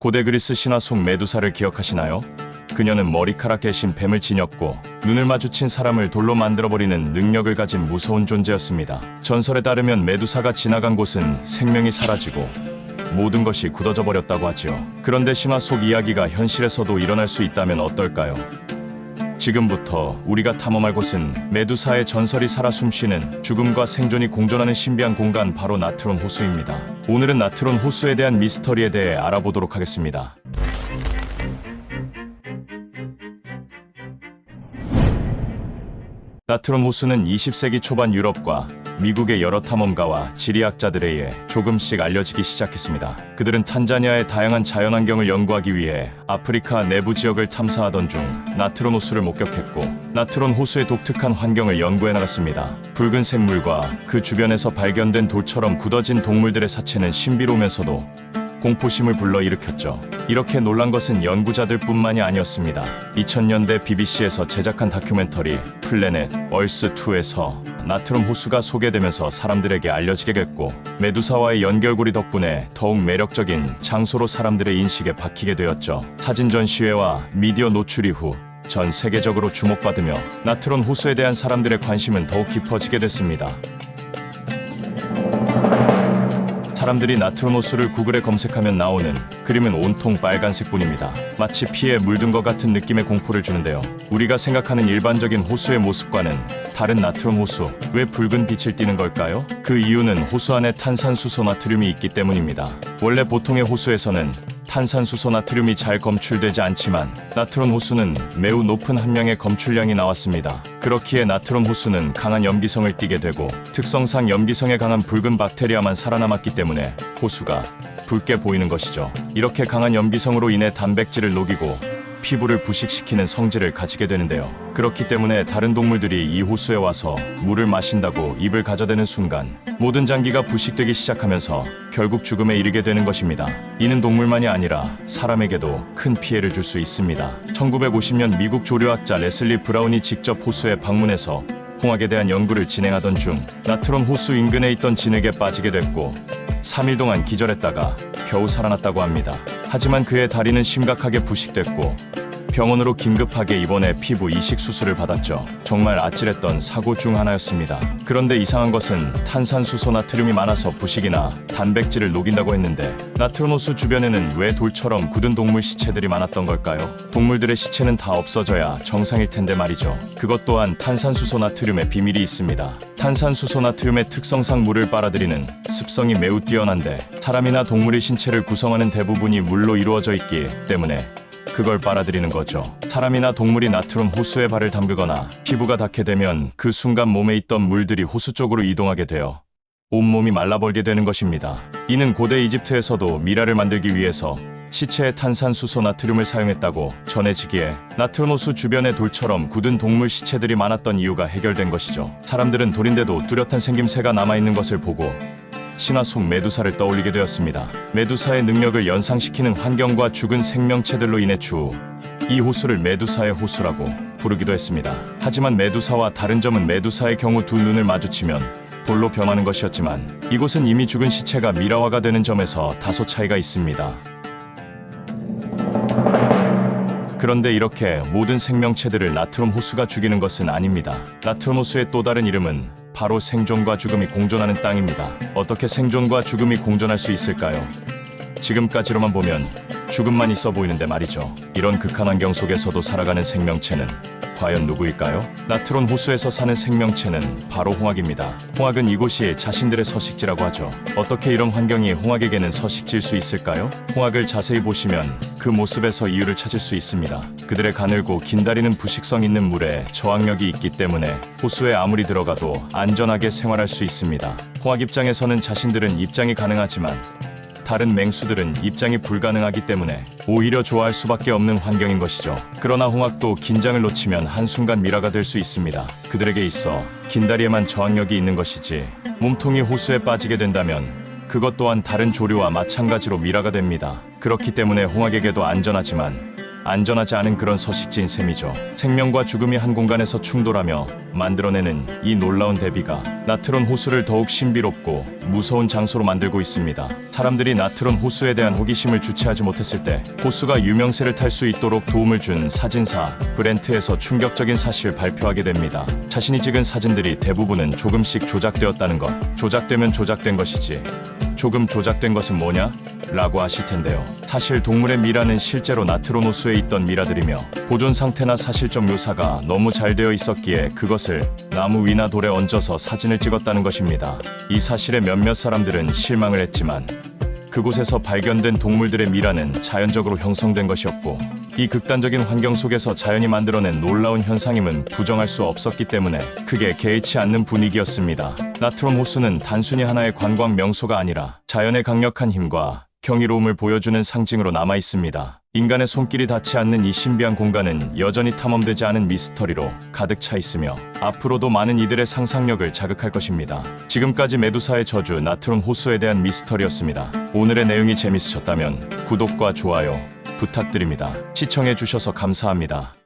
고대 그리스 신화 속 메두사를 기억하시나요? 그녀는 머리카락 대신 뱀을 지녔고 눈을 마주친 사람을 돌로 만들어버리는 능력을 가진 무서운 존재였습니다. 전설에 따르면 메두사가 지나간 곳은 생명이 사라지고 모든 것이 굳어져 버렸다고 하지요. 그런데 신화 속 이야기가 현실에서도 일어날 수 있다면 어떨까요? 지금부터 우리가 탐험할 곳은 메두사의 전설이 살아 숨쉬는 죽음과 생존이 공존하는 신비한 공간, 바로 나트론 호수입니다. 오늘은 나트론 호수에 대한 미스터리에 대해 알아보도록 하겠습니다. 나트론 호수는 20세기 초반 유럽과 미국의 여러 탐험가와 지리학자들에 의해 조금씩 알려지기 시작했습니다. 그들은 탄자니아의 다양한 자연환경을 연구하기 위해 아프리카 내부 지역을 탐사하던 중 나트론 호수를 목격했고, 나트론 호수의 독특한 환경을 연구해 나갔습니다. 붉은색 물과 그 주변에서 발견된 돌처럼 굳어진 동물들의 사체는 신비로우면서도 공포심을 불러일으켰죠. 이렇게 놀란 것은 연구자들 뿐만이 아니었습니다. 2000년대 BBC에서 제작한 다큐멘터리 플래넷 얼스2에서 나트론 호수가 소개되면서 사람들에게 알려지게 됐고, 메두사와의 연결고리 덕분에 더욱 매력적인 장소로 사람들의 인식에 박히게 되었죠. 사진 전시회와 미디어 노출 이후 전 세계적으로 주목받으며 나트론 호수에 대한 사람들의 관심은 더욱 깊어지게 됐습니다. 사람들이 나트론 호수를 구글에 검색하면 나오는 그림은 온통 빨간색뿐입니다. 마치 피에 물든 것 같은 느낌의 공포를 주는데요. 우리가 생각하는 일반적인 호수의 모습과는 다른 나트론 호수, 왜 붉은 빛을 띠는 걸까요? 그 이유는 호수 안에 탄산수소 나트륨이 있기 때문입니다. 원래 보통의 호수에서는 탄산수소 나트륨이 잘 검출되지 않지만 나트론 호수는 매우 높은 함량의 검출량이 나왔습니다. 그렇기에 나트론 호수는 강한 염기성을 띠게 되고, 특성상 염기성에 강한 붉은 박테리아만 살아남았기 때문에 호수가 붉게 보이는 것이죠. 이렇게 강한 염기성으로 인해 단백질을 녹이고 피부를 부식시키는 성질을 가지게 되는데요. 그렇기 때문에 다른 동물들이 이 호수에 와서 물을 마신다고 입을 가져대는 순간 모든 장기가 부식되기 시작하면서 결국 죽음에 이르게 되는 것입니다. 이는 동물만이 아니라 사람에게도 큰 피해를 줄 수 있습니다. 1950년 미국 조류학자 레슬리 브라운이 직접 호수에 방문해서 홍학에 대한 연구를 진행하던 중 나트론 호수 인근에 있던 진흙에 빠지게 됐고 3일 동안 기절했다가 겨우 살아났다고 합니다. 하지만 그의 다리는 심각하게 부식됐고 병원으로 긴급하게 입원해 피부 이식 수술을 받았죠. 정말 아찔했던 사고 중 하나였습니다. 그런데 이상한 것은 탄산수소 나트륨이 많아서 부식이나 단백질을 녹인다고 했는데 나트론 호수 주변에는 왜 돌처럼 굳은 동물 시체들이 많았던 걸까요? 동물들의 시체는 다 없어져야 정상일 텐데 말이죠. 그것 또한 탄산수소 나트륨의 비밀이 있습니다. 탄산수소 나트륨의 특성상 물을 빨아들이는 습성이 매우 뛰어난데 사람이나 동물의 신체를 구성하는 대부분이 물로 이루어져 있기 때문에 그걸 빨아들이는 거죠. 사람이나 동물이 나트론 호수에 발을 담그거나 피부가 닿게 되면 그 순간 몸에 있던 물들이 호수 쪽으로 이동하게 되어 온몸이 말라버리게 되는 것입니다. 이는 고대 이집트에서도 미라를 만들기 위해서 시체에 탄산수소 나트륨을 사용했다고 전해지기에 나트론 호수 주변에 돌처럼 굳은 동물 시체들이 많았던 이유가 해결된 것이죠. 사람들은 돌인데도 뚜렷한 생김새가 남아있는 것을 보고 신화 속 메두사를 떠올리게 되었습니다. 메두사의 능력을 연상시키는 환경과 죽은 생명체들로 인해 추후 이 호수를 메두사의 호수라고 부르기도 했습니다. 하지만 메두사와 다른 점은 메두사의 경우 두 눈을 마주치면 돌로 변하는 것이었지만 이곳은 이미 죽은 시체가 미라화가 되는 점에서 다소 차이가 있습니다. 그런데 이렇게 모든 생명체들을 나트론 호수가 죽이는 것은 아닙니다. 나트론 호수의 또 다른 이름은 바로 생존과 죽음이 공존하는 땅입니다. 어떻게 생존과 죽음이 공존할 수 있을까요? 지금까지로만 보면 죽음만 있어 보이는데 말이죠. 이런 극한 환경 속에서도 살아가는 생명체는 과연 누구일까요? 나트론 호수에서 사는 생명체는 바로 홍학입니다. 홍학은 이곳이 자신들의 서식지라고 하죠. 어떻게 이런 환경이 홍학에게는 서식지일 수 있을까요? 홍학을 자세히 보시면 그 모습에서 이유를 찾을 수 있습니다. 그들의 가늘고 긴 다리는 부식성 있는 물에 저항력이 있기 때문에 호수에 아무리 들어가도 안전하게 생활할 수 있습니다. 홍학 입장에서는 자신들은 입장이 가능하지만 다른 맹수들은 입장이 불가능하기 때문에 오히려 좋아할 수밖에 없는 환경인 것이죠. 그러나 홍학도 긴장을 놓치면 한순간 미라가 될 수 있습니다. 그들에게 있어 긴 다리에만 저항력이 있는 것이지 몸통이 호수에 빠지게 된다면 그것 또한 다른 조류와 마찬가지로 미라가 됩니다. 그렇기 때문에 홍학에게도 안전하지만 안전하지 않은 그런 서식지인 셈이죠. 생명과 죽음이 한 공간에서 충돌하며 만들어내는 이 놀라운 대비가 나트론 호수를 더욱 신비롭고 무서운 장소로 만들고 있습니다. 사람들이 나트론 호수에 대한 호기심을 주체하지 못했을 때 호수가 유명세를 탈 수 있도록 도움을 준 사진사 브렌트에서 충격적인 사실을 발표하게 됩니다. 자신이 찍은 사진들이 대부분은 조금씩 조작되었다는 것. 조작되면 조작된 것이지 조금 조작된 것은 뭐냐? 라고 하실 텐데요. 사실 동물의 미라는 실제로 나트론 호수에 있던 미라들이며 보존 상태나 사실적 묘사가 너무 잘 되어 있었기에 그것을 나무 위나 돌에 얹어서 사진을 찍었다는 것입니다. 이 사실에 몇몇 사람들은 실망을 했지만 그곳에서 발견된 동물들의 미라는 자연적으로 형성된 것이었고 이 극단적인 환경 속에서 자연이 만들어낸 놀라운 현상임은 부정할 수 없었기 때문에 크게 개의치 않는 분위기였습니다. 나트론 호수는 단순히 하나의 관광 명소가 아니라 자연의 강력한 힘과 경이로움을 보여주는 상징으로 남아 있습니다. 인간의 손길이 닿지 않는 이 신비한 공간은 여전히 탐험되지 않은 미스터리로 가득 차 있으며 앞으로도 많은 이들의 상상력을 자극할 것입니다. 지금까지 메두사의 저주 나트론 호수에 대한 미스터리였습니다. 오늘의 내용이 재밌으셨다면 구독과 좋아요 부탁드립니다. 시청해주셔서 감사합니다.